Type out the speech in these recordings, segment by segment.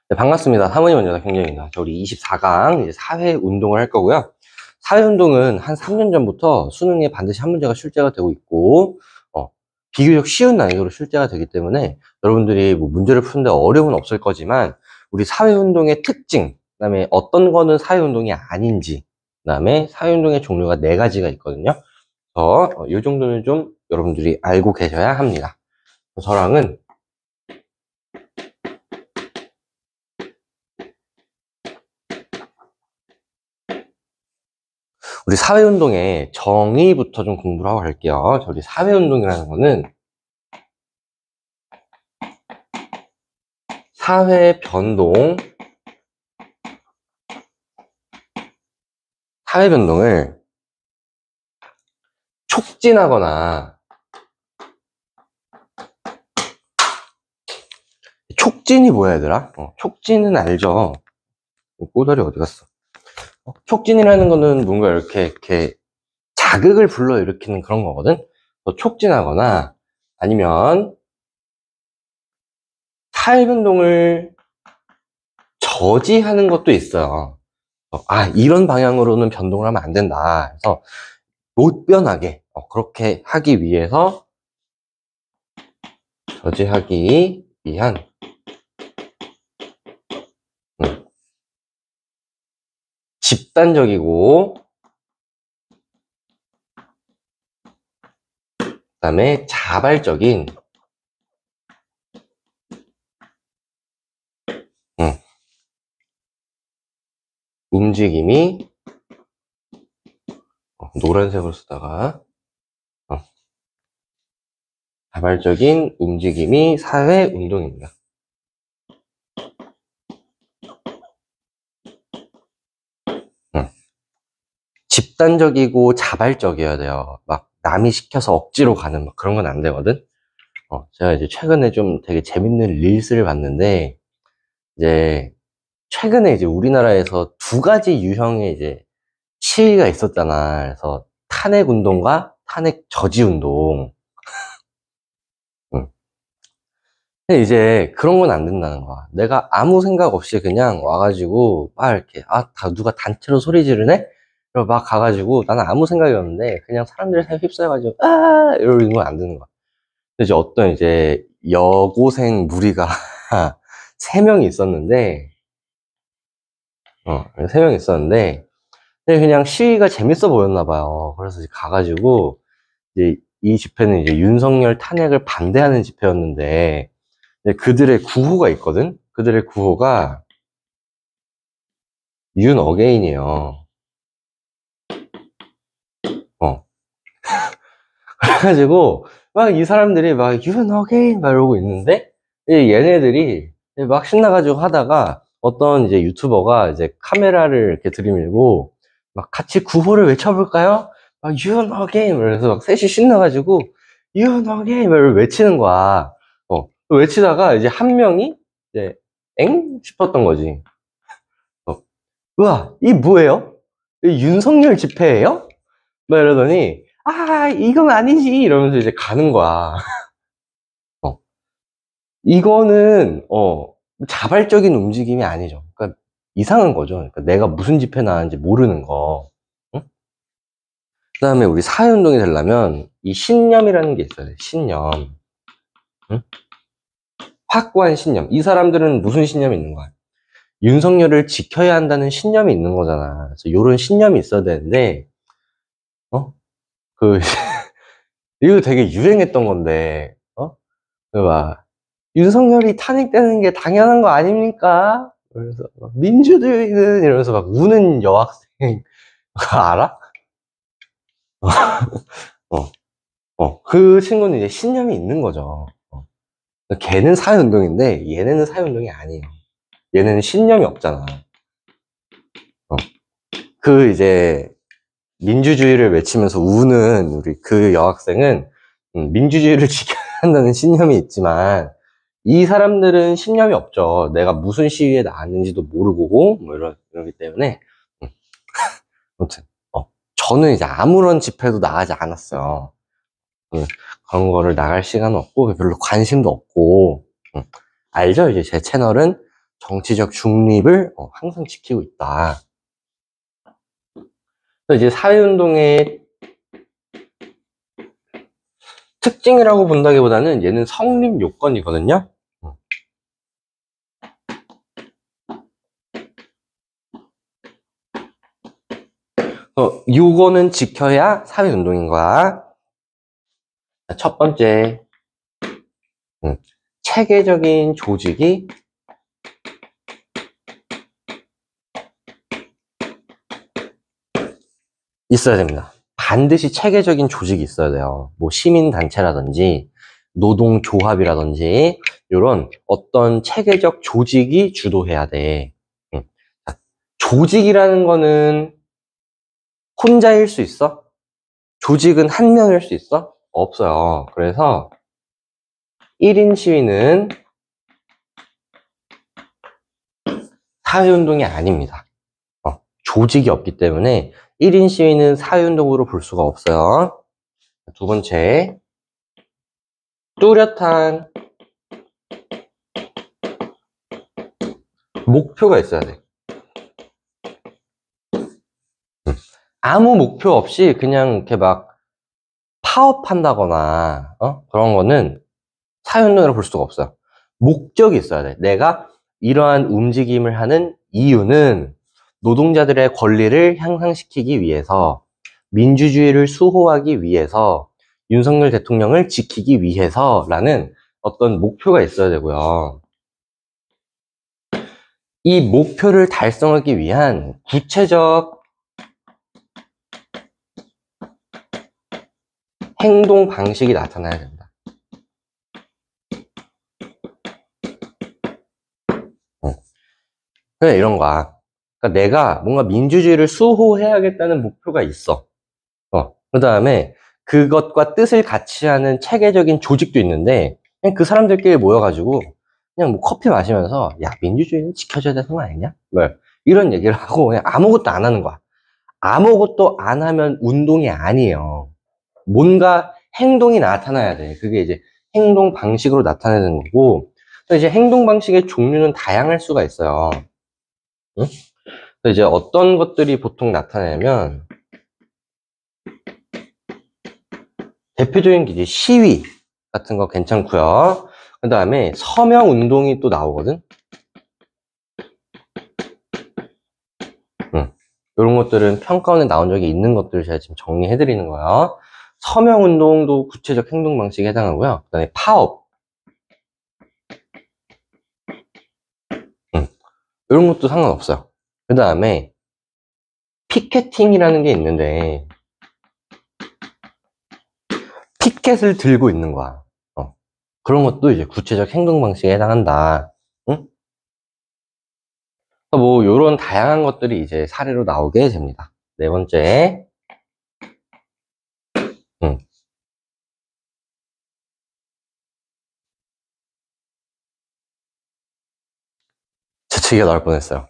네, 반갑습니다. 사모님 여자 경쟁입니다. 저 우리 24강 이제 사회 운동을 할 거고요. 사회 운동은 한 3년 전부터 수능에 반드시 한 문제가 출제가 되고 있고, 비교적 쉬운 난이도로 출제가 되기 때문에 여러분들이 뭐 문제를 푸는데 어려움은 없을 거지만, 우리 사회 운동의 특징, 그다음에 어떤 거는 사회 운동이 아닌지, 그다음에 사회 운동의 종류가 4가지가 있거든요. 그래서 이 정도는 좀 여러분들이 알고 계셔야 합니다. 저랑은 우리 사회운동의 정의부터 좀 공부를 하고 갈게요. 우리 사회운동이라는 거는 사회변동을 촉진하거나, 촉진이 뭐야 얘들아? 촉진은 알죠? 꼬다리 어디 갔어? 촉진이라는 거는 뭔가 이렇게 자극을 불러일으키는 그런 거거든? 촉진하거나, 아니면 사회변동을 저지하는 것도 있어요. 이런 방향으로는 변동을 하면 안 된다. 그래서 못 변하게 그렇게 하기 위해서 저지하기 위한 집단적이고 그다음에 자발적인 움직임이 노란색으로 쓰다가 자발적인 움직임이 사회운동입니다. 집단적이고 자발적이어야 돼요. 막 남이 시켜서 억지로 가는 막 그런 건 안 되거든. 제가 이제 최근에 좀 되게 재밌는 릴스를 봤는데, 이제 최근에 이제 우리나라에서 2가지 유형의 이제 시위가 있었잖아. 그래서 탄핵 운동과 탄핵 저지 운동. 근데 이제 그런 건 안 된다는 거야. 내가 아무 생각 없이 그냥 와가지고 막 이렇게 누가 단체로 소리 지르네? 그리고 막 가가지고 나는 아무 생각이 없는데 그냥 사람들의 사이에 휩싸여가지고 이러는 건 안 되는 거야. 근데 이제 어떤 이제 여고생 무리가 3명이 있었는데, 3명이 있었는데, 근데 그냥 시위가 재밌어 보였나 봐요. 그래서 이제 가가지고 이제 이 집회는 이제 윤석열 탄핵을 반대하는 집회였는데, 그들의 구호가 있거든? 그들의 구호가 윤 어게인이에요. 그래가지고 막 이 사람들이 막 윤 어게인 막 이러고 있는데, 얘네들이 막 신나가지고 하다가 어떤 이제 유튜버가 이제 카메라를 이렇게 들이밀고 막 같이 구호를 외쳐볼까요? 막 윤 어게인 그래서 막 셋이 신나가지고 윤 어게인 막 외치는 거야. 외치다가 이제 한 명이 이제 엥? 싶었던 거지. 우와, 이 뭐예요? 이 윤석열 집회예요? 막 이러더니 이건 아니지 이러면서 이제 가는 거야. 이거는 자발적인 움직임이 아니죠. 그러니까 이상한 거죠. 그러니까 내가 무슨 집회 나왔는지 모르는 거. 응? 그다음에 우리 사회운동이 되려면 이 신념이라는 게 있어요. 신념. 응? 확고한 신념. 이 사람들은 무슨 신념이 있는 거야? 윤석열을 지켜야 한다는 신념이 있는 거잖아. 그래서 이런 신념이 있어야 되는데, 그 이거 되게 유행했던 건데, 막 윤석열이 탄핵되는 게 당연한 거 아닙니까? 그래서 민주주의는 이러면서 막 우는 여학생 그거 알아? 그 친구는 이제 신념이 있는 거죠. 걔는 사회운동인데 얘네는 사회운동이 아니에요. 얘네는 신념이 없잖아. 그 이제 민주주의를 외치면서 우는 우리 그 여학생은 민주주의를 지켜야 한다는 신념이 있지만, 이 사람들은 신념이 없죠. 내가 무슨 시위에 나왔는지도 모르고 뭐 이러기 때문에. 아무튼 저는 이제 아무런 집회도 나가지 않았어요. 그런 거를 나갈 시간은 없고 별로 관심도 없고. 알죠? 이제 제 채널은 정치적 중립을 항상 지키고 있다. 그래서 이제 사회운동의 특징이라고 본다기보다는 얘는 성립 요건이거든요. 요거는 지켜야 사회운동인 거야. 첫 번째, 체계적인 조직이 있어야 됩니다. 반드시 체계적인 조직이 있어야 돼요. 뭐 시민단체라든지 노동조합이라든지 이런 어떤 체계적 조직이 주도해야 돼. 조직이라는 거는 혼자일 수 있어? 조직은 한 명일 수 있어? 없어요. 그래서 1인 시위는 사회운동이 아닙니다. 조직이 없기 때문에 1인 시위는 사회운동으로 볼 수가 없어요. 두 번째, 뚜렷한 목표가 있어야 돼. 아무 목표 없이 그냥 이렇게 막 파업한다거나 그런 거는 사회운동이라고 볼 수가 없어요. 목적이 있어야 돼. 내가 이러한 움직임을 하는 이유는 노동자들의 권리를 향상시키기 위해서, 민주주의를 수호하기 위해서, 윤석열 대통령을 지키기 위해서라는 어떤 목표가 있어야 되고요. 이 목표를 달성하기 위한 구체적 행동 방식이 나타나야 된다. 그냥 이런 거야. 그러니까 내가 뭔가 민주주의를 수호해야겠다는 목표가 있어. 그 다음에 그것과 뜻을 같이 하는 체계적인 조직도 있는데, 그냥 그 사람들끼리 모여가지고 그냥 뭐 커피 마시면서 야, 민주주의는 지켜줘야 되는 거 아니냐? 뭐 이런 얘기를 하고 그냥 아무것도 안 하는 거야. 아무것도 안 하면 운동이 아니에요. 뭔가 행동이 나타나야 돼. 그게 이제 행동 방식으로 나타내는 거고, 이제 행동 방식의 종류는 다양할 수가 있어요. 응? 이제 어떤 것들이 보통 나타나냐면, 대표적인 게 이제 시위 같은 거 괜찮고요. 그 다음에 서명 운동이 또 나오거든. 이런 것들은 평가원에 나온 적이 있는 것들을 제가 지금 정리해 드리는 거예요. 서명 운동도 구체적 행동 방식에 해당하고요. 그 다음에 파업, 이런 것도 상관없어요. 그 다음에 피켓팅이라는 게 있는데, 피켓을 들고 있는 거야. 그런 것도 이제 구체적 행동 방식에 해당한다. 응? 뭐 이런 다양한 것들이 이제 사례로 나오게 됩니다. 네 번째, 재채기가 나올 뻔했어요.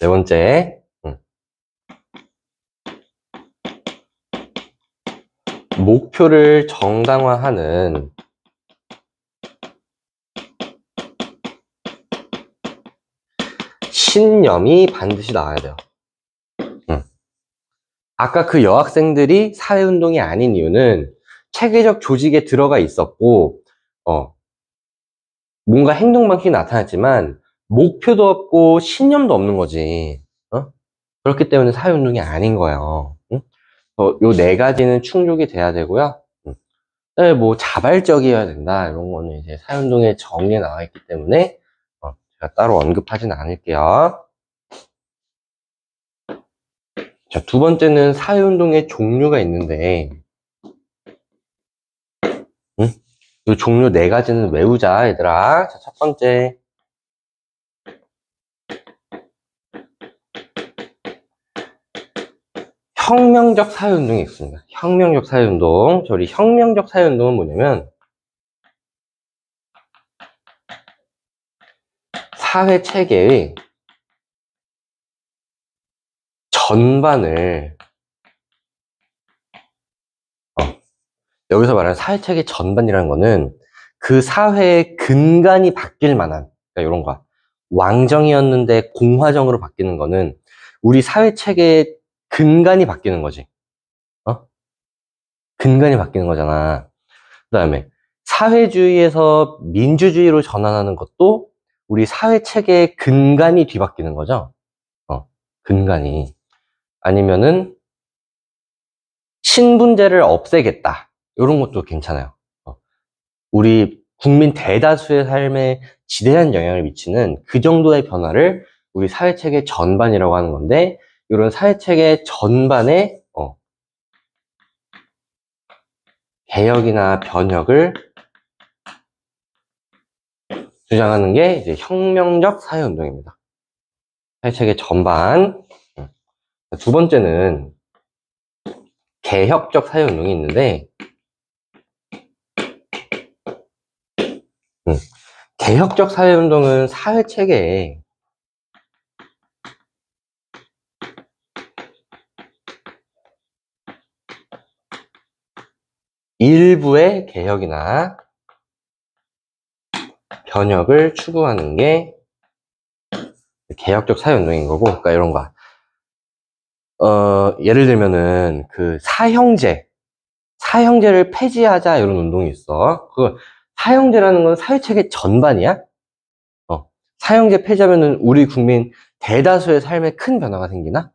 네 번째, 목표를 정당화하는 신념이 반드시 나와야 돼요. 아까 그 여학생들이 사회운동이 아닌 이유는 체계적 조직에 들어가 있었고, 뭔가 행동 방식이 나타났지만 목표도 없고 신념도 없는 거지. 그렇기 때문에 사회운동이 아닌 거예요. 요 네 가지는 충족이 돼야 되고요. 뭐 자발적이어야 된다. 이런 거는 이제 사회운동의 정의에 나와 있기 때문에 제가 따로 언급하진 않을게요. 자, 두 번째는 사회운동의 종류가 있는데, 이 종류 네 가지는 외우자, 얘들아. 자, 첫 번째. 혁명적 사회운동이 있습니다. 혁명적 사회운동. 우리 혁명적 사회운동은 뭐냐면, 사회 체계의 전반을, 여기서 말하는 사회 체계 전반이라는 거는 그 사회의 근간이 바뀔 만한, 그러니까 이런 거야. 왕정이었는데 공화정으로 바뀌는 거는 우리 사회 체계의 근간이 바뀌는 거지. 어? 근간이 바뀌는 거잖아. 그 다음에 사회주의에서 민주주의로 전환하는 것도 우리 사회 체계의 근간이 뒤바뀌는 거죠. 근간이. 아니면은 신분제를 없애겠다. 이런 것도 괜찮아요. 우리 국민 대다수의 삶에 지대한 영향을 미치는 그 정도의 변화를 우리 사회체계 전반이라고 하는 건데, 이런 사회체계 전반의 개혁이나 변혁을 주장하는 게 이제 혁명적 사회운동입니다. 사회체계 전반. 두 번째는 개혁적 사회운동이 있는데, 개혁적 사회운동은 사회체계에 일부의 개혁이나 변혁을 추구하는 게 개혁적 사회운동인 거고, 그러니까 이런 거. 예를 들면은 그 사형제를 폐지하자 이런 운동이 있어. 그 사형제라는 건 사회체계 전반이야. 사형제 폐지하면은 우리 국민 대다수의 삶에 큰 변화가 생기나?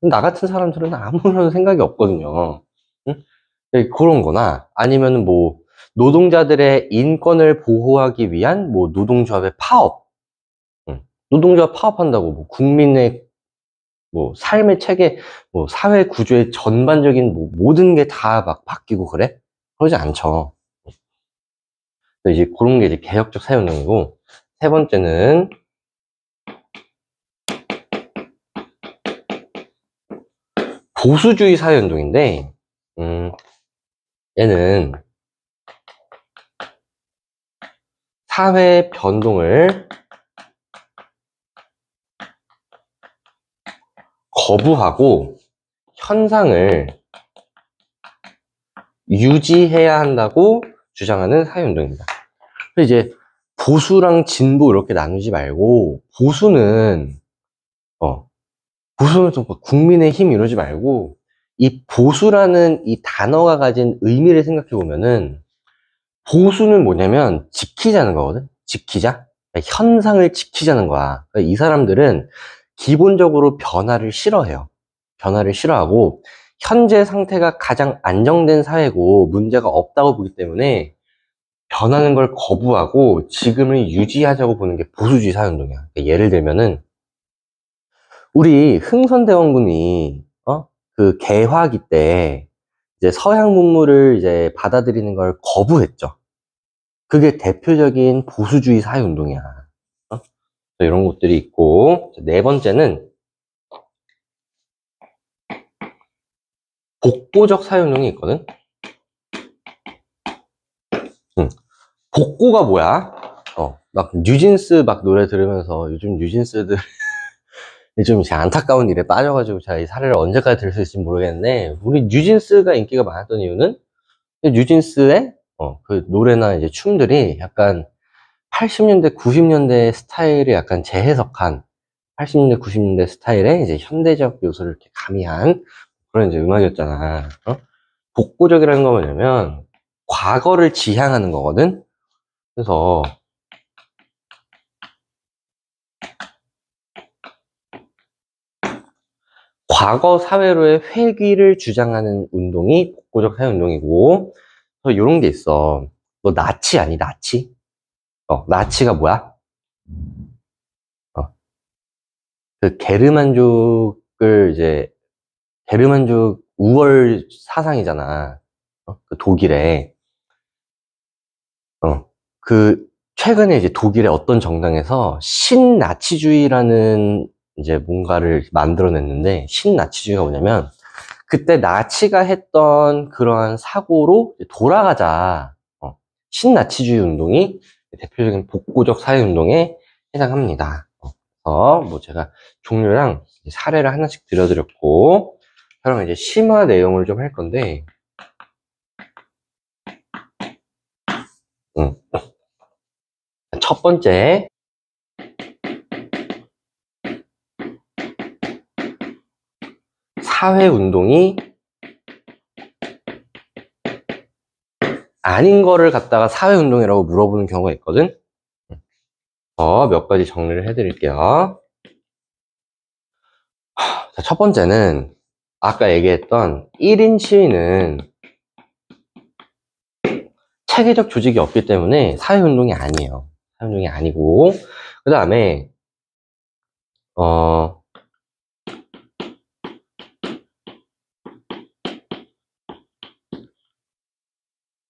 나 같은 사람들은 아무런 생각이 없거든요. 응? 그런 거나 아니면은 뭐 노동자들의 인권을 보호하기 위한 뭐 노동조합의 파업. 노동조합 파업한다고 뭐 국민의 뭐 삶의 체계, 뭐 사회 구조의 전반적인 뭐 모든 게 다 막 바뀌고 그래? 그러지 않죠. 이제 그런 게 이제 개혁적 사회운동이고, 세 번째는 보수주의 사회운동인데, 얘는 사회 변동을 거부하고 현상을 유지해야 한다고 주장하는 사회운동입니다. 이제 보수랑 진보 이렇게 나누지 말고, 보수는 좀 국민의 힘 이러지 말고, 이 보수라는 이 단어가 가진 의미를 생각해 보면은, 보수는 뭐냐면 지키자는 거거든. 지키자. 그러니까 현상을 지키자는 거야. 그러니까 이 사람들은 기본적으로 변화를 싫어해요. 변화를 싫어하고 현재 상태가 가장 안정된 사회고 문제가 없다고 보기 때문에 변하는 걸 거부하고 지금을 유지하자고 보는 게 보수주의 사회운동이야. 그러니까 예를 들면은 우리 흥선대원군이 그 개화기 때 이제 서양 문물을 이제 받아들이는 걸 거부했죠. 그게 대표적인 보수주의 사회운동이야. 이런 것들이 있고, 네 번째는 복고적 사회운동이 있거든. 복고가 뭐야? 막 뉴진스 막 노래 들으면서 요즘 뉴진스들 좀 안타까운 일에 빠져가지고 제가 이 사례를 언제까지 들을 수 있을지 모르겠는데, 우리 뉴진스가 인기가 많았던 이유는 뉴진스의 그 노래나 이제 춤들이 약간 80년대, 90년대 스타일을 약간 재해석한 80년대, 90년대 스타일의 이제 현대적 요소를 이렇게 가미한 그런 이제 음악이었잖아. 복고적이라는 건 뭐냐면 과거를 지향하는 거거든. 그래서 과거 사회로의 회귀를 주장하는 운동이 복고적 사회운동이고, 그래서 이런 게 있어. 너 나치 아니, 나치? 나치가 뭐야? 그 게르만족 우월 사상이잖아. 그 독일에. 그 최근에 이제 독일의 어떤 정당에서 신나치주의라는 이제 뭔가를 만들어냈는데, 신나치주의가 뭐냐면 그때 나치가 했던 그러한 사고로 돌아가자. 신나치주의 운동이 대표적인 복고적 사회운동에 해당합니다. 그래서 뭐 제가 종류랑 사례를 하나씩 들려드렸고, 그럼 이제 심화 내용을 좀 할 건데, 첫 번째, 사회운동이 아닌 거를 갖다가 사회운동이라고 물어보는 경우가 있거든. 몇 가지 정리를 해드릴게요. 자, 첫 번째는 아까 얘기했던 1인 시위는 체계적 조직이 없기 때문에 사회운동이 아니에요. 사회운동이 아니고, 그 다음에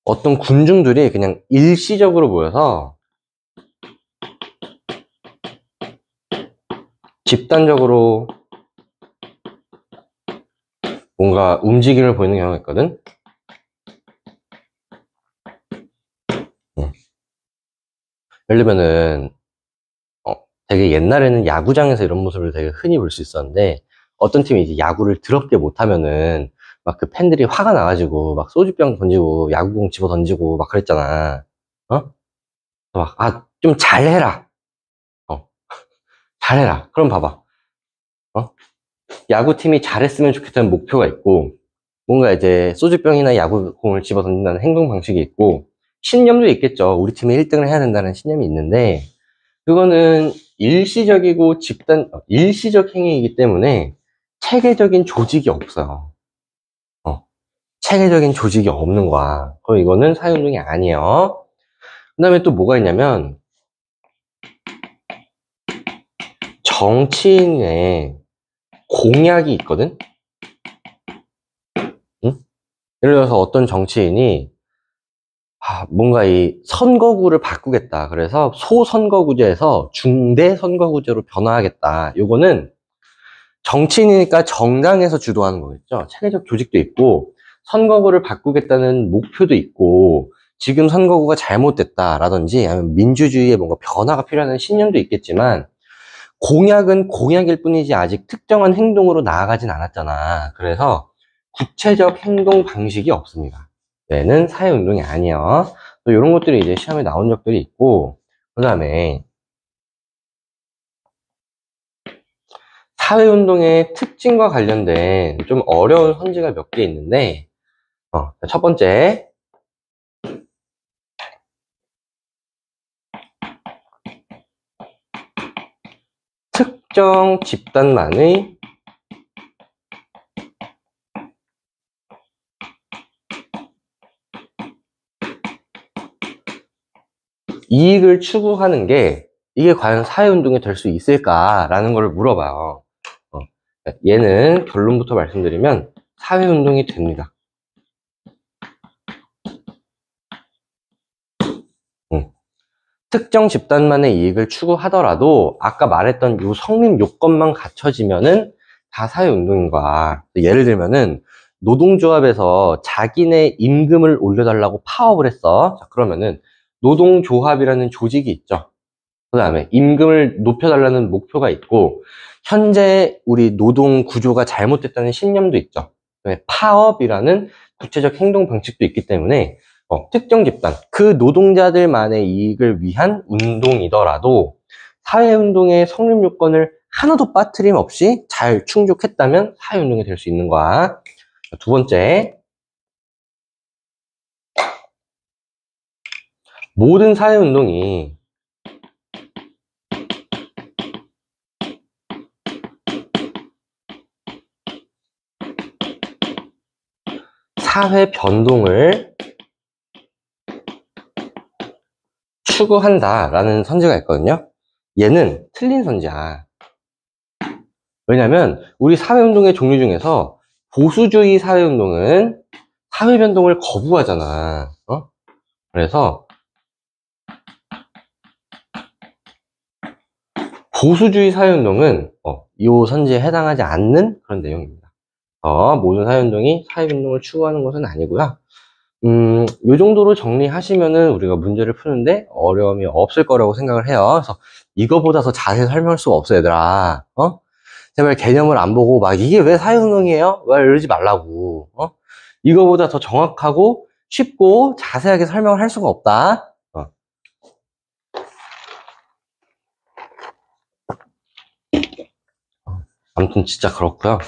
어떤 군중들이 그냥 일시적으로 모여서 집단적으로 뭔가 움직임을 보이는 경우가 있거든. 예를 들면은 되게 옛날에는 야구장에서 이런 모습을 되게 흔히 볼 수 있었는데, 어떤 팀이 이제 야구를 더럽게 못하면은 막 그 팬들이 화가 나가지고 막 소주병 던지고 야구공 집어 던지고 막 그랬잖아. 좀 잘해라. 잘해라. 그럼 봐봐. 어? 야구팀이 잘했으면 좋겠다는 목표가 있고, 뭔가 이제 소주병이나 야구공을 집어 던진다는 행동 방식이 있고, 신념도 있겠죠. 우리 팀이 1등을 해야 된다는 신념이 있는데, 그거는 일시적이고 일시적 행위이기 때문에 체계적인 조직이 없어요. 체계적인 조직이 없는 거야. 그럼 이거는 사회운동이 아니에요. 그 다음에 또 뭐가 있냐면, 정치인의 공약이 있거든? 응? 예를 들어서 어떤 정치인이 뭔가 이 선거구를 바꾸겠다. 그래서 소선거구제에서 중대선거구제로 변화하겠다. 요거는 정치인이니까 정당에서 주도하는 거겠죠. 체계적 조직도 있고, 선거구를 바꾸겠다는 목표도 있고, 지금 선거구가 잘못됐다라든지, 아니면 민주주의에 뭔가 변화가 필요하다는 신념도 있겠지만, 공약은 공약일 뿐이지 아직 특정한 행동으로 나아가진 않았잖아. 그래서 구체적 행동 방식이 없습니다. 얘는 사회운동이 아니야. 또 이런 것들이 이제 시험에 나온 적들이 있고, 그 다음에 사회운동의 특징과 관련된 좀 어려운 선지가 몇 개 있는데, 첫 번째, 특정 집단만의 이익을 추구하는 게 이게 과연 사회운동이 될 수 있을까라는 걸 물어봐요. 얘는 결론부터 말씀드리면 사회운동이 됩니다. 특정 집단만의 이익을 추구하더라도 아까 말했던 이 성립 요건만 갖춰지면은 다 사회운동인 거야. 예를 들면은 노동조합에서 자기네 임금을 올려달라고 파업을 했어. 자, 그러면은 노동조합이라는 조직이 있죠. 그 다음에 임금을 높여달라는 목표가 있고, 현재 우리 노동 구조가 잘못됐다는 신념도 있죠. 파업이라는 구체적 행동 방식도 있기 때문에 특정 집단, 그 노동자들만의 이익을 위한 운동이더라도 사회운동의 성립 요건을 하나도 빠트림 없이 잘 충족했다면 사회운동이 될 수 있는 거야. 두 번째, 모든 사회운동이 사회 변동을 추구한다라는 선지가 있거든요. 얘는 틀린 선지야. 왜냐면 우리 사회운동의 종류 중에서 보수주의 사회운동은 사회변동을 거부하잖아. 그래서 보수주의 사회운동은 이 선지에 해당하지 않는 그런 내용입니다. 모든 사회운동이 사회변동을 추구하는 것은 아니고요. 이 정도로 정리하시면은 우리가 문제를 푸는데 어려움이 없을 거라고 생각을 해요. 그래서 이거보다 더 자세히 설명할 수가 없어, 얘들아. 제발 개념을 안 보고 막 이게 왜 사회운동이에요? 왜 이러지 말라고. 이거보다 더 정확하고 쉽고 자세하게 설명을 할 수가 없다. 아무튼 진짜 그렇고요.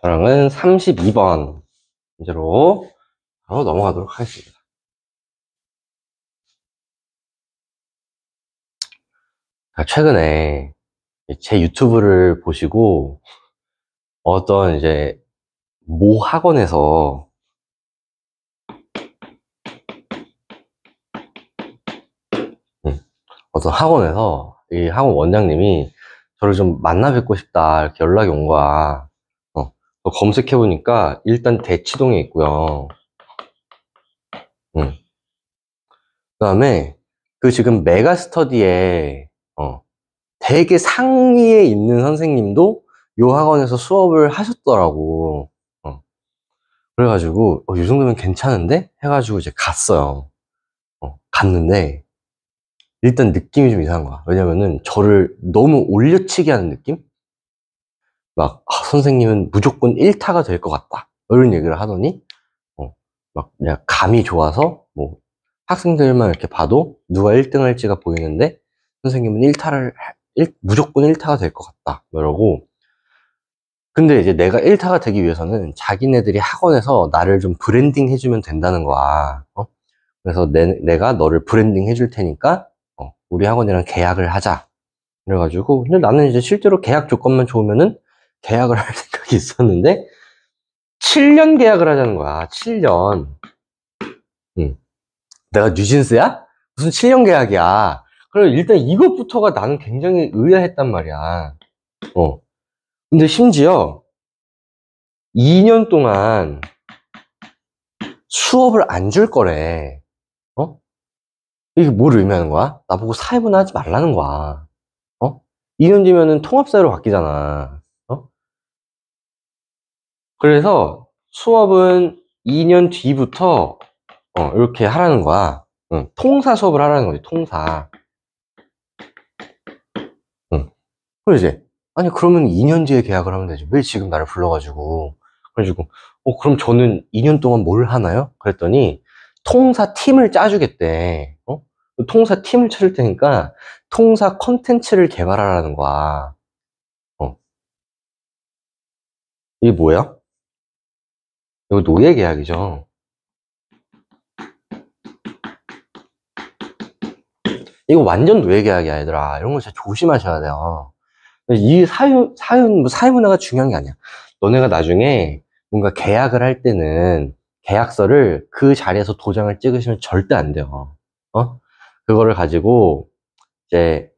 저랑은 32번 문제로 바로 넘어가도록 하겠습니다. 최근에 제 유튜브를 보시고 어떤 이제 모 학원에서 어떤 학원에서 이 학원 원장님이 저를 좀 만나 뵙고 싶다 이렇게 연락이 온 거야. 검색해 보니까 일단 대치동에 있고요. 그 다음에 그 지금 메가스터디에 되게 상위에 있는 선생님도 요 학원에서 수업을 하셨더라고. 그래가지고 이 정도면 괜찮은데? 해가지고 이제 갔어요. 갔는데 일단 느낌이 좀 이상한 거야. 왜냐면은 저를 너무 올려치기 하는 느낌? 막 선생님은 무조건 1타가 될 것 같다 이런 얘기를 하더니 막 그냥 감이 좋아서 뭐 학생들만 이렇게 봐도 누가 1등 할지가 보이는데 선생님은 무조건 1타가 될 것 같다 이러고. 근데 이제 내가 1타가 되기 위해서는 자기네들이 학원에서 나를 좀 브랜딩 해주면 된다는 거야. 그래서 내가 너를 브랜딩 해줄 테니까 우리 학원이랑 계약을 하자. 그래가지고 근데 나는 이제 실제로 계약 조건만 좋으면은 계약을 할 생각이 있었는데 7년 계약을 하자는 거야. 7년. 내가 뉴진스야? 무슨 7년 계약이야. 그래 일단 이것부터가 나는 굉장히 의아했단 말이야. 근데 심지어 2년 동안 수업을 안 줄 거래. 이게 뭘 의미하는 거야? 나보고 사회문화 하지 말라는 거야. 2년 뒤면은 통합사회로 바뀌잖아. 그래서 수업은 2년 뒤부터 이렇게 하라는 거야. 통사 수업을 하라는 거지, 통사. 그래 이제 아니 그러면 2년 뒤에 계약을 하면 되지 왜 지금 나를 불러가지고. 그래가지고 그럼 저는 2년 동안 뭘 하나요? 그랬더니 통사 팀을 짜주겠대. 통사 팀을 짜줄 테니까 통사 컨텐츠를 개발하라는 거야. 이게 뭐야? 이거 노예 계약이죠. 이거 완전 노예 계약이야 얘들아. 이런 거 진짜 조심하셔야 돼요. 이 사회문화가 중요한 게 아니야. 너네가 나중에 뭔가 계약을 할 때는 계약서를 그 자리에서 도장을 찍으시면 절대 안 돼요. 그거를 가지고 이제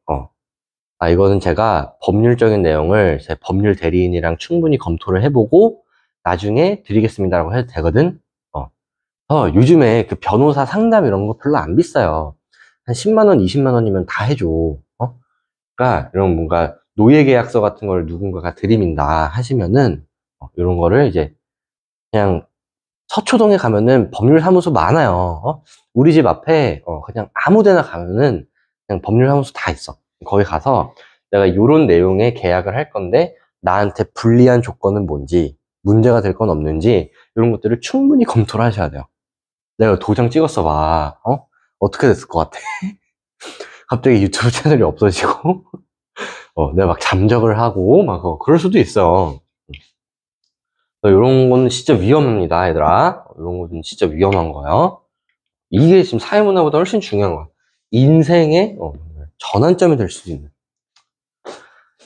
이거는 제가 법률적인 내용을 제 법률 대리인이랑 충분히 검토를 해보고 나중에 드리겠습니다라고 해도 되거든. 요즘에 그 변호사 상담 이런 거 별로 안 비싸요. 한 10만 원, 20만 원이면 다 해줘. 그러니까 이런 뭔가 노예 계약서 같은 걸 누군가가 들이민다 하시면은 이런 거를 이제 그냥 서초동에 가면은 법률사무소 많아요. 우리 집 앞에 그냥 아무 데나 가면은 그냥 법률사무소 다 있어. 거기 가서 내가 이런 내용의 계약을 할 건데 나한테 불리한 조건은 뭔지 문제가 될 건 없는지 이런 것들을 충분히 검토를 하셔야 돼요. 내가 도장 찍었어 봐. 어떻게 됐을 것 같아? 갑자기 유튜브 채널이 없어지고 내가 막 잠적을 하고 막 그럴 수도 있어. 이런 거는 진짜 위험합니다 얘들아. 이런 거는 진짜 위험한 거예요. 이게 지금 사회문화보다 훨씬 중요한 거야. 인생의 전환점이 될 수도 있는.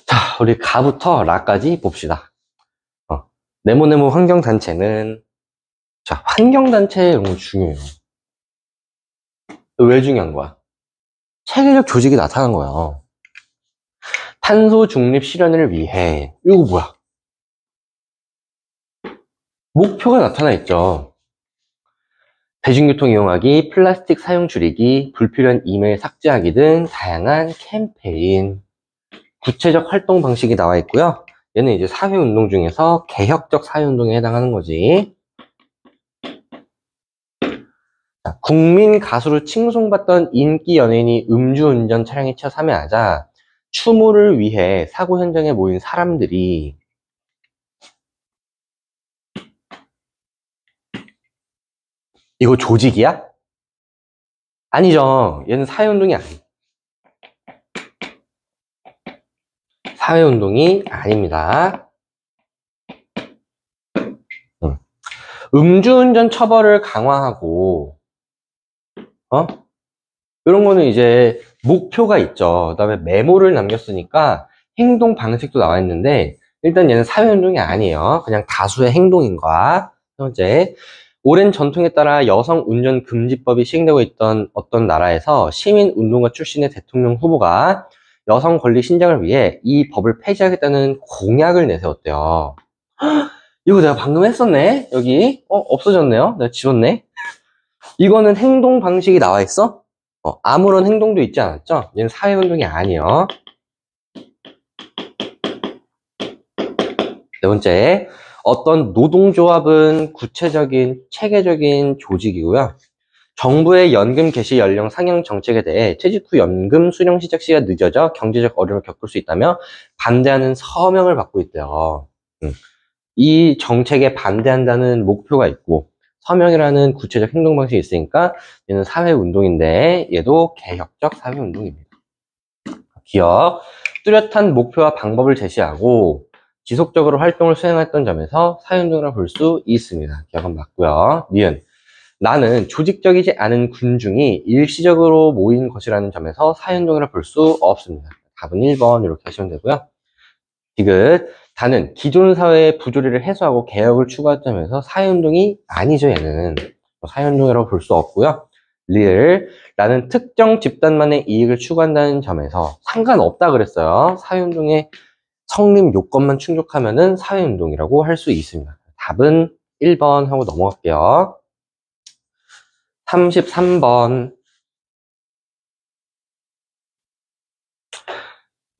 자, 우리 가부터 라까지 봅시다. 네모네모 환경단체는 자, 환경단체 이런 거 중요해요. 왜 중요한 거야? 체계적 조직이 나타난 거예요. 탄소 중립 실현을 위해 이거 뭐야? 목표가 나타나 있죠. 대중교통 이용하기, 플라스틱 사용 줄이기, 불필요한 이메일 삭제하기 등 다양한 캠페인, 구체적 활동 방식이 나와 있고요. 얘는 이제 사회운동 중에서 개혁적 사회운동에 해당하는 거지. 자, 국민 가수로 칭송받던 인기 연예인이 음주운전 차량에 치여 사망하자 추모를 위해 사고 현장에 모인 사람들이 이거 조직이야? 아니죠. 얘는 사회운동이 아니에요. 사회운동이 아닙니다. 음주운전 처벌을 강화하고, 이런 거는 이제 목표가 있죠. 그 다음에 메모를 남겼으니까 행동 방식도 나와 있는데, 일단 얘는 사회운동이 아니에요. 그냥 다수의 행동인 거야. 세 번째, 오랜 전통에 따라 여성 운전 금지법이 시행되고 있던 어떤 나라에서 시민운동가 출신의 대통령 후보가 여성 권리 신장을 위해 이 법을 폐지하겠다는 공약을 내세웠대요. 이거 내가 방금 했었네? 여기. 없어졌네요. 내가 지웠네. 이거는 행동 방식이 나와 있어? 아무런 행동도 있지 않았죠? 얘는 사회운동이 아니에요. 네 번째, 어떤 노동조합은 구체적인 체계적인 조직이고요. 정부의 연금 개시 연령 상향 정책에 대해 퇴직 후 연금 수령 시작 시기가 늦어져 경제적 어려움을 겪을 수 있다며 반대하는 서명을 받고 있대요. 이 정책에 반대한다는 목표가 있고 서명이라는 구체적 행동 방식이 있으니까 얘는 사회운동인데 얘도 개혁적 사회운동입니다. 기억, 뚜렷한 목표와 방법을 제시하고 지속적으로 활동을 수행했던 점에서 사회운동이라고 볼 수 있습니다. 기억은 맞고요. 니은, 나는 조직적이지 않은 군중이 일시적으로 모인 것이라는 점에서 사회운동이라고 볼 수 없습니다. 답은 1번 이렇게 하시면 되고요. 디귿, 다는 기존 사회의 부조리를 해소하고 개혁을 추구한 점에서 사회운동이 아니죠. 얘는 사회운동이라고 볼 수 없고요. 리을, 나는 특정 집단만의 이익을 추구한다는 점에서 상관없다 그랬어요. 사회운동의 성립 요건만 충족하면은 사회운동이라고 할 수 있습니다. 답은 1번 하고 넘어갈게요. 33번.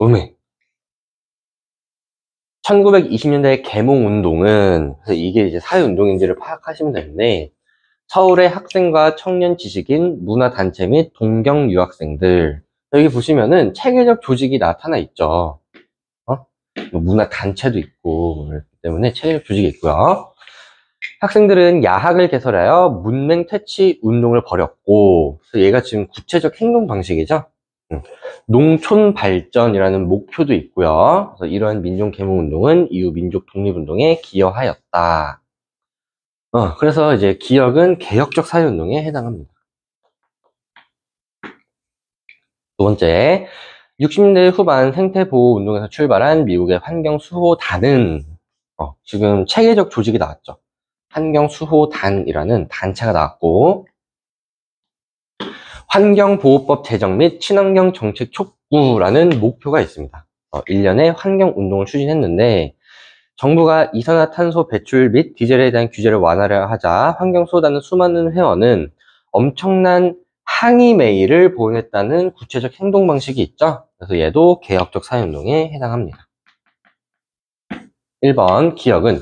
음해. 1920년대 계몽운동은, 그래서 이게 이제 사회운동인지를 파악하시면 되는데, 서울의 학생과 청년 지식인, 문화단체 및 동경 유학생들. 여기 보시면은 체계적 조직이 나타나 있죠. 뭐 문화단체도 있고, 그렇기 때문에 체계적 조직이 있고요. 학생들은 야학을 개설하여 문맹 퇴치 운동을 벌였고, 그래서 얘가 지금 구체적 행동 방식이죠. 농촌 발전이라는 목표도 있고요. 그래서 이러한 민족 계몽 운동은 이후 민족 독립운동에 기여하였다. 그래서 이제 기역은 개혁적 사회운동에 해당합니다. 두 번째, 60년대 후반 생태보호운동에서 출발한 미국의 환경수호단은 지금 체계적 조직이 나왔죠. 환경수호단이라는 단체가 나왔고, 환경보호법 제정 및 친환경 정책 촉구라는 목표가 있습니다. 1년에 환경운동을 추진했는데, 정부가 이산화탄소 배출 및 디젤에 대한 규제를 완화하려 하자 환경수호단의 수많은 회원은 엄청난 항의 메일을 보냈다는 구체적 행동 방식이 있죠. 그래서 얘도 개혁적 사회운동에 해당합니다. 1번 기억은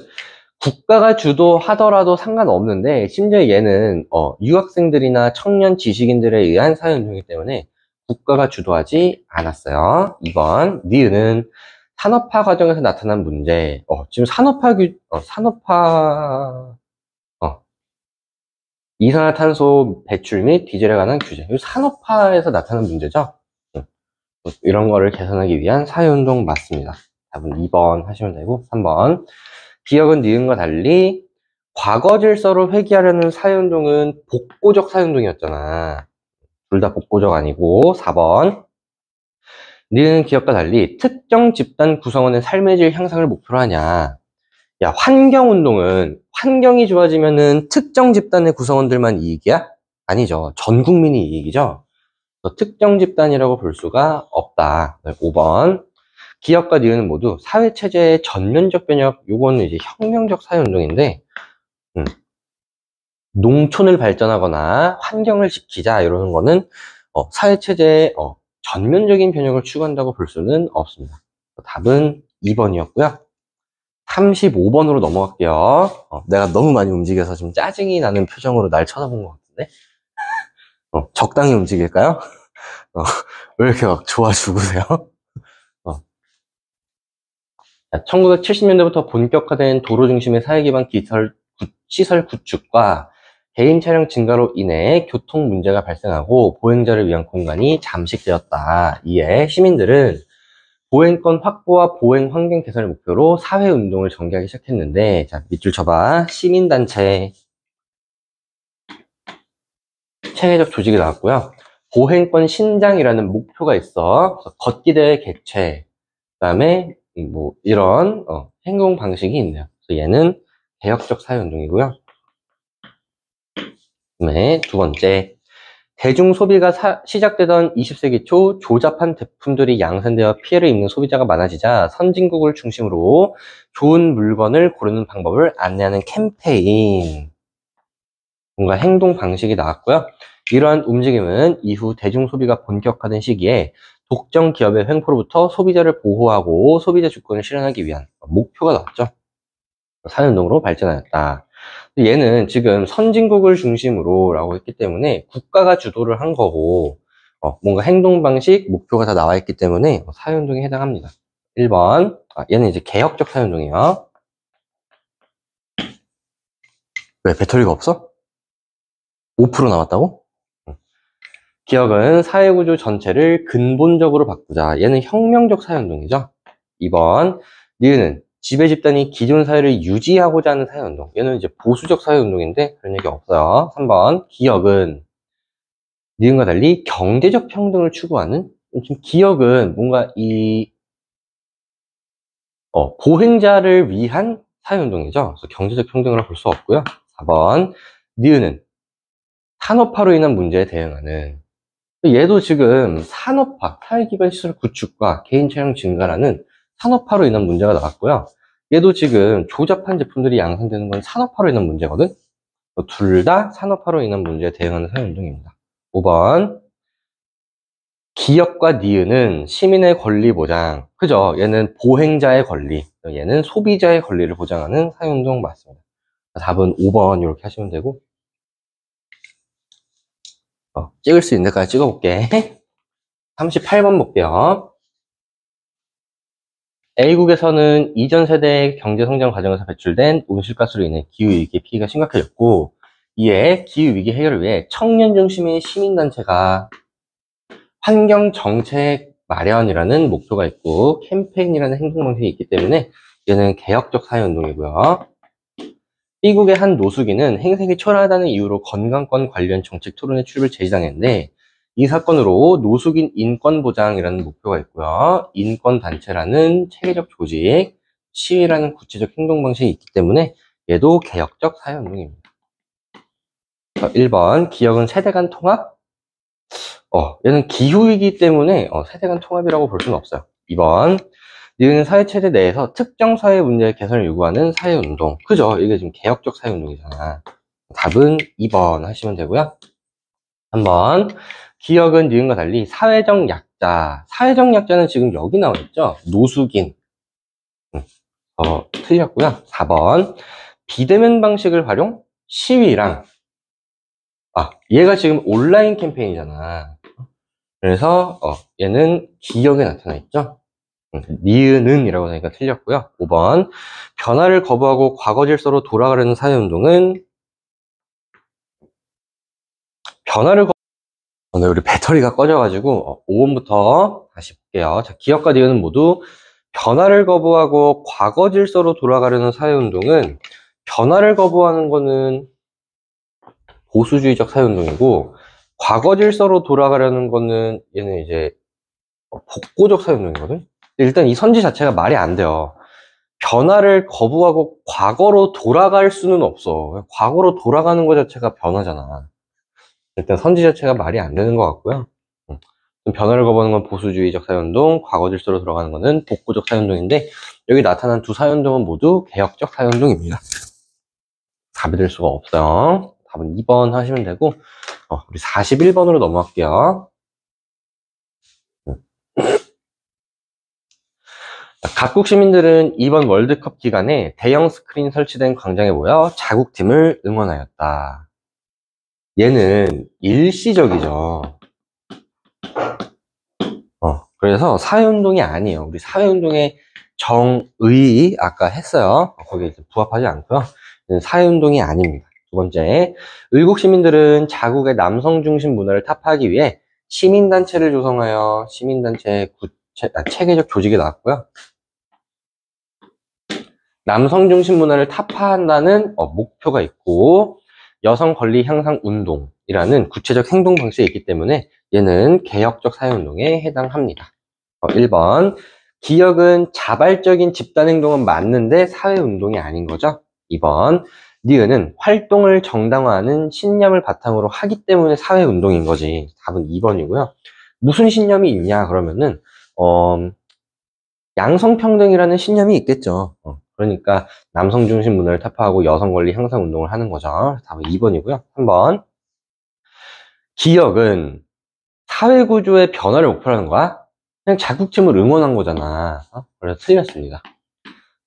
국가가 주도하더라도 상관없는데 심지어 얘는 유학생들이나 청년 지식인들에 의한 사회운동이기 때문에 국가가 주도하지 않았어요. 2번 니은은 산업화 과정에서 나타난 문제. 지금 이산화탄소 배출 및 디젤에 관한 규제. 이 산업화에서 나타난 문제죠. 이런 거를 개선하기 위한 사회운동 맞습니다. 답은 2번 하시면 되고, 3번. 기억은 니은과 달리 과거 질서로 회귀하려는 사회운동은 복고적 사회운동이었잖아. 둘 다 복고적 아니고, 4번. 니은 기억과 달리 특정 집단 구성원의 삶의 질 향상을 목표로 하냐. 야, 환경운동은 환경이 좋아지면은 특정 집단의 구성원들만 이익이야? 아니죠. 전 국민이 이익이죠. 특정 집단이라고 볼 수가 없다. 5번. 기억과 니은은 모두 사회체제의 전면적 변혁, 요거는 이제 혁명적 사회운동인데, 농촌을 발전하거나 환경을 지키자, 이러는 거는, 사회체제의, 전면적인 변혁을 추구한다고 볼 수는 없습니다. 답은 2번이었고요. 35번으로 넘어갈게요. 내가 너무 많이 움직여서 지금 짜증이 나는 표정으로 날 쳐다본 것 같은데? 적당히 움직일까요? 왜 이렇게 막 좋아 죽으세요? 1970년대부터 본격화된 도로 중심의 사회 기반 시설 구축과 개인 차량 증가로 인해 교통 문제가 발생하고 보행자를 위한 공간이 잠식되었다. 이에 시민들은 보행권 확보와 보행 환경 개선을 목표로 사회운동을 전개하기 시작했는데, 자, 밑줄 쳐봐. 시민단체, 체계적 조직이 나왔고요. 보행권 신장이라는 목표가 있어. 그래서 걷기 대회 개최, 그 다음에 뭐 이런 행동 방식이 있네요. 그래서 얘는 개혁적 사회운동이고요. 그다음에 두 번째, 대중 소비가 시작되던 20세기 초 조잡한 제품들이 양산되어 피해를 입는 소비자가 많아지자 선진국을 중심으로 좋은 물건을 고르는 방법을 안내하는 캠페인, 뭔가 행동 방식이 나왔고요. 이러한 움직임은 이후 대중 소비가 본격화된 시기에 독점 기업의 횡포로부터 소비자를 보호하고 소비자 주권을 실현하기 위한 목표가 나왔죠. 사회운동으로 발전하였다. 얘는 지금 선진국을 중심으로 라고 했기 때문에 국가가 주도를 한 거고, 뭔가 행동 방식, 목표가 다 나와 있기 때문에 사회운동에 해당합니다. 1번, 얘는 이제 개혁적 사회운동이에요. 왜 배터리가 없어? 5% 남았다고? 기억은 사회구조 전체를 근본적으로 바꾸자. 얘는 혁명적 사회운동이죠. 2번, 니은은 지배 집단이 기존 사회를 유지하고자 하는 사회운동. 얘는 이제 보수적 사회운동인데 그런 얘기 없어요. 3번, 기억은 니은과 달리 경제적 평등을 추구하는, 지금 기억은 뭔가 보행자를 위한 사회운동이죠. 그래서 경제적 평등을 볼 수 없고요. 4번, 니은은 산업화로 인한 문제에 대응하는, 얘도 지금 산업화, 사회기반 시설 구축과 개인 차량 증가라는 산업화로 인한 문제가 나왔고요. 얘도 지금 조잡한 제품들이 양산되는 건 산업화로 인한 문제거든. 둘 다 산업화로 인한 문제에 대응하는 사회운동입니다. 5번, 기업과 니은은 시민의 권리 보장, 그죠? 얘는 보행자의 권리, 얘는 소비자의 권리를 보장하는 사회운동 맞습니다. 답은 5번 이렇게 하시면 되고, 찍을 수 있는 데까지 찍어볼게. 38번 볼게요. A국에서는 이전 세대의 경제성장 과정에서 배출된 온실가스로 인해 기후위기의 피해가 심각해졌고, 이에 기후위기 해결을 위해 청년 중심의 시민단체가 환경정책 마련이라는 목표가 있고 캠페인이라는 행동방식이 있기 때문에 얘는 개혁적 사회운동이고요. B국의 한 노숙인은 행색이 초라하다는 이유로 건강권 관련 정책 토론회 출입을 제지당했는데, 이 사건으로 노숙인 인권보장이라는 목표가 있고요. 인권단체라는 체계적 조직, 시위라는 구체적 행동 방식이 있기 때문에 얘도 개혁적 사회운동입니다. 1번, 기억은 세대 간 통합? 얘는 기후이기 때문에 세대 간 통합이라고 볼 수는 없어요. 2번, 니은 사회체제 내에서 특정 사회 문제 개선을 요구하는 사회운동. 그죠? 이게 지금 개혁적 사회운동이잖아. 답은 2번 하시면 되고요. 3번, 기억은 니은과 달리 사회적 약자. 사회적 약자는 지금 여기 나와 있죠? 노숙인. 틀렸고요. 4번, 비대면 방식을 활용 시위랑, 얘가 지금 온라인 캠페인이잖아. 그래서 얘는 기억에 나타나 있죠? 니은은 이라고 하니까 틀렸고요. 5번, 변화를 거부하고 과거 질서로 돌아가려는 사회운동은 오늘 우리 배터리가 꺼져가지고 5번부터 다시 볼게요. 자, 기억과 니은은 모두 변화를 거부하고 과거 질서로 돌아가려는 사회운동은, 변화를 거부하는 거는 보수주의적 사회운동이고, 과거 질서로 돌아가려는 거는 얘는 이제 복고적 사회운동이거든. 일단 이 선지 자체가 말이 안 돼요. 변화를 거부하고 과거로 돌아갈 수는 없어. 과거로 돌아가는 것 자체가 변화잖아. 일단 선지 자체가 말이 안 되는 것 같고요. 변화를 거부하는 건 보수주의적 사회운동, 과거 질서로 돌아가는 거는 복고적 사회운동인데, 여기 나타난 두 사회운동은 모두 개혁적 사회운동입니다. 답이 될 수가 없어요. 답은 2번 하시면 되고, 우리 41번으로 넘어갈게요. 각국 시민들은 이번 월드컵 기간에 대형 스크린 설치된 광장에 모여 자국팀을 응원하였다. 얘는 일시적이죠. 그래서 사회운동이 아니에요. 우리 사회운동의 정의 아까 했어요. 거기에 부합하지 않고요. 사회운동이 아닙니다. 두 번째, 의국 시민들은 자국의 남성 중심 문화를 타파하기 위해 시민단체를 조성하여 시민단체 체계적 조직이 나왔고요. 남성 중심 문화를 타파한다는 목표가 있고, 여성 권리 향상 운동이라는 구체적 행동 방식이 있기 때문에 얘는 개혁적 사회운동에 해당합니다. 1번, 기역은 자발적인 집단행동은 맞는데 사회운동이 아닌 거죠. 2번, 니은은 활동을 정당화하는 신념을 바탕으로 하기 때문에 사회운동인 거지. 답은 2번이고요. 무슨 신념이 있냐 그러면은 양성평등이라는 신념이 있겠죠. 그러니까 남성 중심 문화를 타파하고 여성 권리 향상 운동을 하는 거죠. 답은 2번이고요. 3번, 기역은 사회구조의 변화를 목표로 하는 거야? 그냥 자국침을 응원한 거잖아. 그래서 틀렸습니다.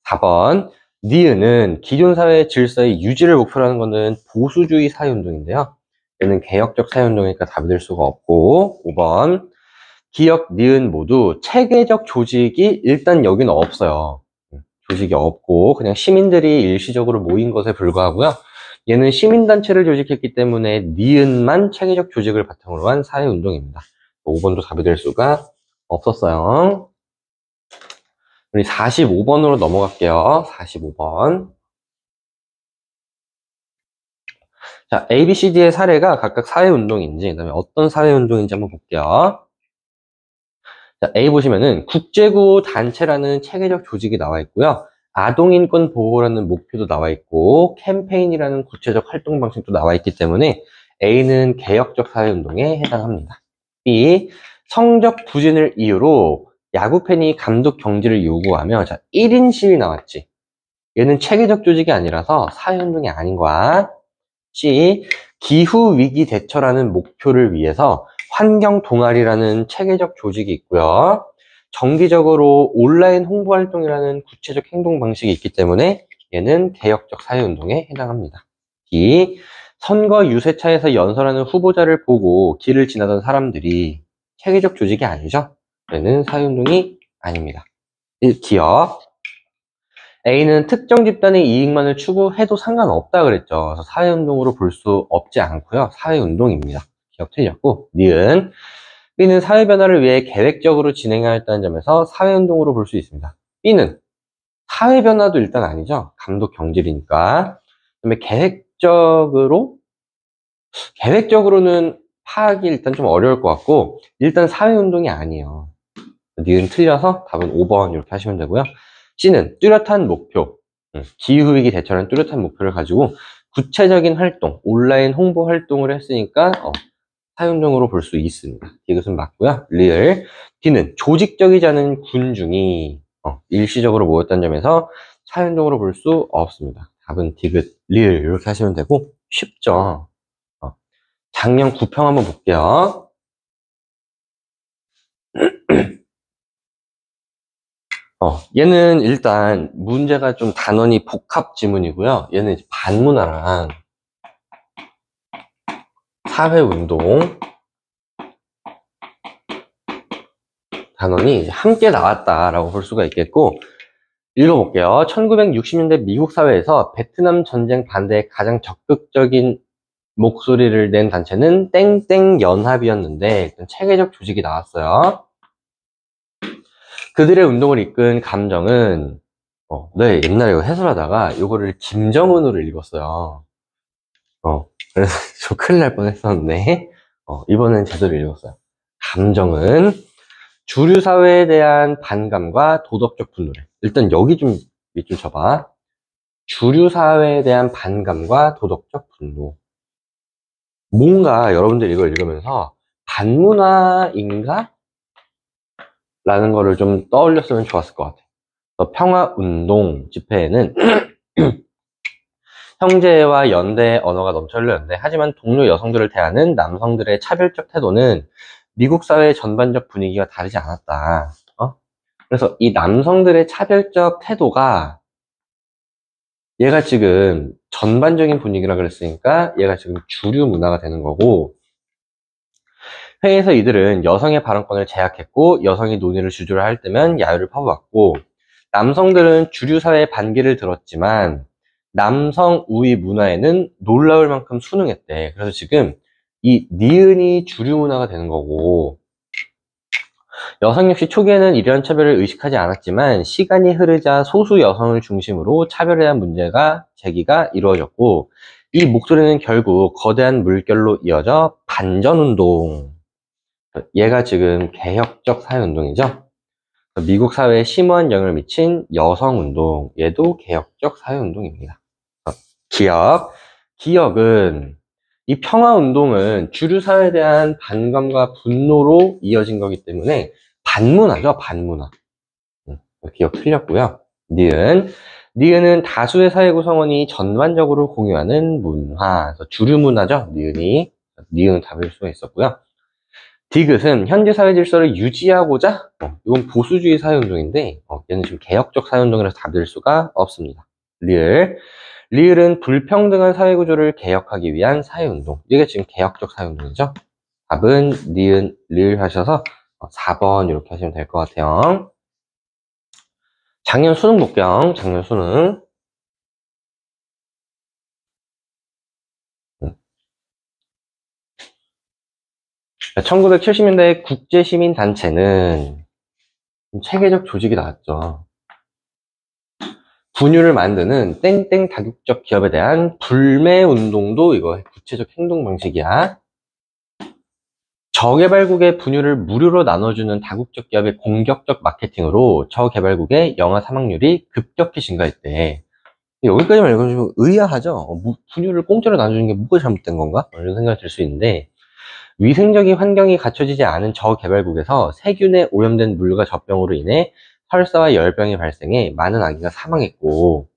4번, 니은은 기존 사회의 질서의 유지를 목표로 하는 거는 보수주의 사회운동인데요. 얘는 개혁적 사회운동이니까 답이 될 수가 없고, 5번, 기역, 니은 모두 체계적 조직이 일단 여기는 없어요. 조직이 없고 그냥 시민들이 일시적으로 모인 것에 불과하고요. 얘는 시민단체를 조직했기 때문에 니은만 체계적 조직을 바탕으로 한 사회운동입니다. 5번도 답이 될 수가 없었어요. 우리 45번으로 넘어갈게요. 45번. 자, A, B, C, D의 사례가 각각 사회운동인지, 그 다음에 어떤 사회운동인지 한번 볼게요. 자, A 보시면은 국제구호 단체라는 체계적 조직이 나와 있고요. 아동인권 보호라는 목표도 나와 있고 캠페인이라는 구체적 활동 방식도 나와 있기 때문에 A는 개혁적 사회운동에 해당합니다. B, 성적 부진을 이유로 야구팬이 감독 경질을 요구하며, 자, 1인 시위 나왔지. 얘는 체계적 조직이 아니라서 사회운동이 아닌 거야. C, 기후위기 대처라는 목표를 위해서 환경 동아리라는 체계적 조직이 있고요. 정기적으로 온라인 홍보 활동이라는 구체적 행동 방식이 있기 때문에 얘는 개혁적 사회운동에 해당합니다. D, 선거 유세차에서 연설하는 후보자를 보고 길을 지나던 사람들이 체계적 조직이 아니죠. 얘는 사회운동이 아닙니다. 1기역. A는 특정 집단의 이익만을 추구해도 상관없다 그랬죠. 그래서 사회운동으로 볼 수 없지 않고요. 사회운동입니다. 기억 틀렸고, 니은 B는 사회변화를 위해 계획적으로 진행해야 했다는 점에서 사회운동으로 볼 수 있습니다. B는 사회변화도 일단 아니죠. 감독 경질이니까. 그다음에 계획적으로는 파악이 일단 좀 어려울 것 같고, 일단 사회운동이 아니에요. 니은 틀려서 답은 5번 이렇게 하시면 되고요. C는 뚜렷한 목표, 기후위기 대처라는 뚜렷한 목표를 가지고 구체적인 활동, 온라인 홍보 활동을 했으니까 사회운동으로 볼 수 있습니다. 이것은 맞고요. 리을. D는 조직적이지 않은 군중이 일시적으로 모였다는 점에서 사회운동으로 볼 수 없습니다. 답은 디귿, 리을 이렇게 하시면 되고 쉽죠. 작년 9평 한번 볼게요. 얘는 일단 문제가 좀 단원이 복합 지문이고요. 얘는 이제 반문화랑 사회운동 단원이 이제 함께 나왔다라고 볼 수가 있겠고, 읽어볼게요. 1960년대 미국 사회에서 베트남 전쟁 반대에 가장 적극적인 목소리를 낸 단체는 땡땡 연합이었는데 일단 체계적 조직이 나왔어요. 그들의 운동을 이끈 감정은 네, 옛날에 이거 해설하다가 이거를 김정은으로 읽었어요. 그래서 좀 큰일 날 뻔했었는데 이번엔 제대로 읽었어요. 감정은 주류 사회에 대한 반감과 도덕적 분노를, 일단 여기 좀 밑줄 쳐봐. 주류 사회에 대한 반감과 도덕적 분노. 뭔가 여러분들 이걸 읽으면서 반문화인가? 라는 거를 좀 떠올렸으면 좋았을 것 같아요. 평화운동 집회에는 형제와 연대 언어가 넘쳐 흘렀는데, 하지만 동료 여성들을 대하는 남성들의 차별적 태도는 미국 사회의 전반적 분위기가 다르지 않았다. 그래서 이 남성들의 차별적 태도가, 얘가 지금 전반적인 분위기라 그랬으니까 얘가 지금 주류 문화가 되는 거고, 회의에서 이들은 여성의 발언권을 제약했고 여성이 논의를 주도를 할 때면 야유를 퍼부었고, 남성들은 주류 사회의 반기를 들었지만 남성 우위 문화에는 놀라울 만큼 순응했대. 그래서 지금 이 니은이 주류 문화가 되는 거고, 여성 역시 초기에는 이러한 차별을 의식하지 않았지만 시간이 흐르자 소수 여성을 중심으로 차별에 대한 문제가 제기가 이루어졌고 이 목소리는 결국 거대한 물결로 이어져 반전운동. 얘가 지금 개혁적 사회운동이죠. 미국 사회에 심오한 영향을 미친 여성운동. 얘도 개혁적 사회운동입니다. 기억은 이 평화운동은 주류 사회에 대한 반감과 분노로 이어진 거기 때문에 반문화죠, 반문화. 기억 틀렸고요. 니은은 다수의 사회 구성원이 전반적으로 공유하는 문화. 그래서 주류 문화죠, 니은은 답일 수가 있었고요. 디귿은 현재 사회 질서를 유지하고자, 이건 보수주의 사회운동인데, 얘는 지금 개혁적 사회운동이라서 답일 수가 없습니다. 리을은 불평등한 사회구조를 개혁하기 위한 사회운동. 이게 지금 개혁적 사회운동이죠. 답은 니은, 리을 하셔서 4번 이렇게 하시면 될 것 같아요. 작년 수능 복경, 작년 수능. 1970년대 국제시민단체는 체계적 조직이 나왔죠. 분유를 만드는 땡땡 다국적 기업에 대한 불매운동도 이거 구체적 행동 방식이야. 저개발국의 분유를 무료로 나눠주는 다국적 기업의 공격적 마케팅으로 저개발국의 영아 사망률이 급격히 증가했대. 여기까지만 읽으면 좀 의아하죠? 분유를 공짜로 나눠주는 게 뭐가 잘못된 건가? 이런 생각이 들 수 있는데 위생적인 환경이 갖춰지지 않은 저개발국에서 세균에 오염된 물과 젖병으로 인해 설사와 열병이 발생해 많은 아기가 사망했고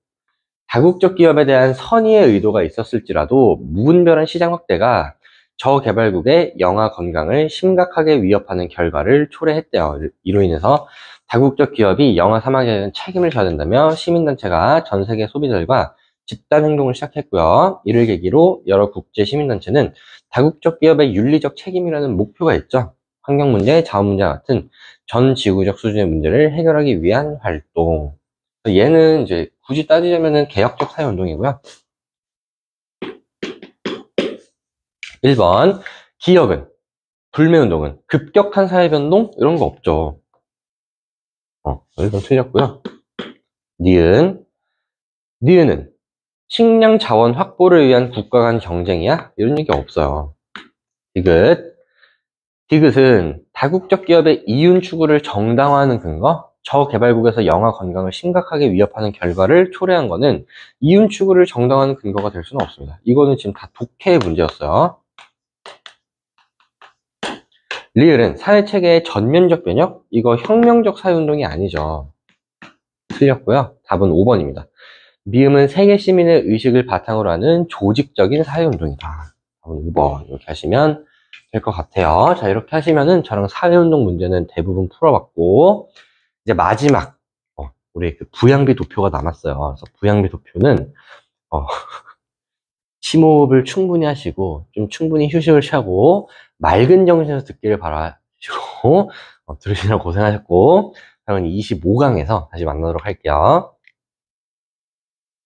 다국적 기업에 대한 선의의 의도가 있었을지라도 무분별한 시장 확대가 저개발국의 영아 건강을 심각하게 위협하는 결과를 초래했대요. 이로 인해서 다국적 기업이 영아 사망에 대한 책임을 져야 된다며 시민단체가 전 세계 소비자들과 집단 행동을 시작했고요. 이를 계기로 여러 국제 시민단체는 다국적 기업의 윤리적 책임이라는 목표가 있죠. 환경 문제, 자원 문제 같은 전 지구적 수준의 문제를 해결하기 위한 활동. 얘는 이제 굳이 따지자면은 개혁적 사회운동이고요. 1번 기억은, 불매운동은 급격한 사회변동 이런 거 없죠. 1번 틀렸고요. 니은은 식량 자원 확보를 위한 국가 간 경쟁이야? 이런 얘기 없어요. 디귿은 다국적 기업의 이윤 추구를 정당화하는 근거, 저개발국에서 영아 건강을 심각하게 위협하는 결과를 초래한 거는 이윤 추구를 정당화하는 근거가 될 수는 없습니다. 이거는 지금 다 독해의 문제였어요. 리을은 사회체계의 전면적 변혁? 이거 혁명적 사회운동이 아니죠. 틀렸고요. 답은 5번입니다. 미음은 세계 시민의 의식을 바탕으로 하는 조직적인 사회운동이다. 답은 5번 이렇게 하시면 될 것 같아요. 자, 이렇게 하시면은 저랑 사회운동 문제는 대부분 풀어봤고 이제 마지막 우리 그 부양비 도표가 남았어요. 그래서 부양비 도표는 심호흡을 충분히 하시고 좀 충분히 휴식을 취하고 맑은 정신에서 듣기를 바라시고 들으시느라 고생하셨고 다음은 25강에서 다시 만나도록 할게요.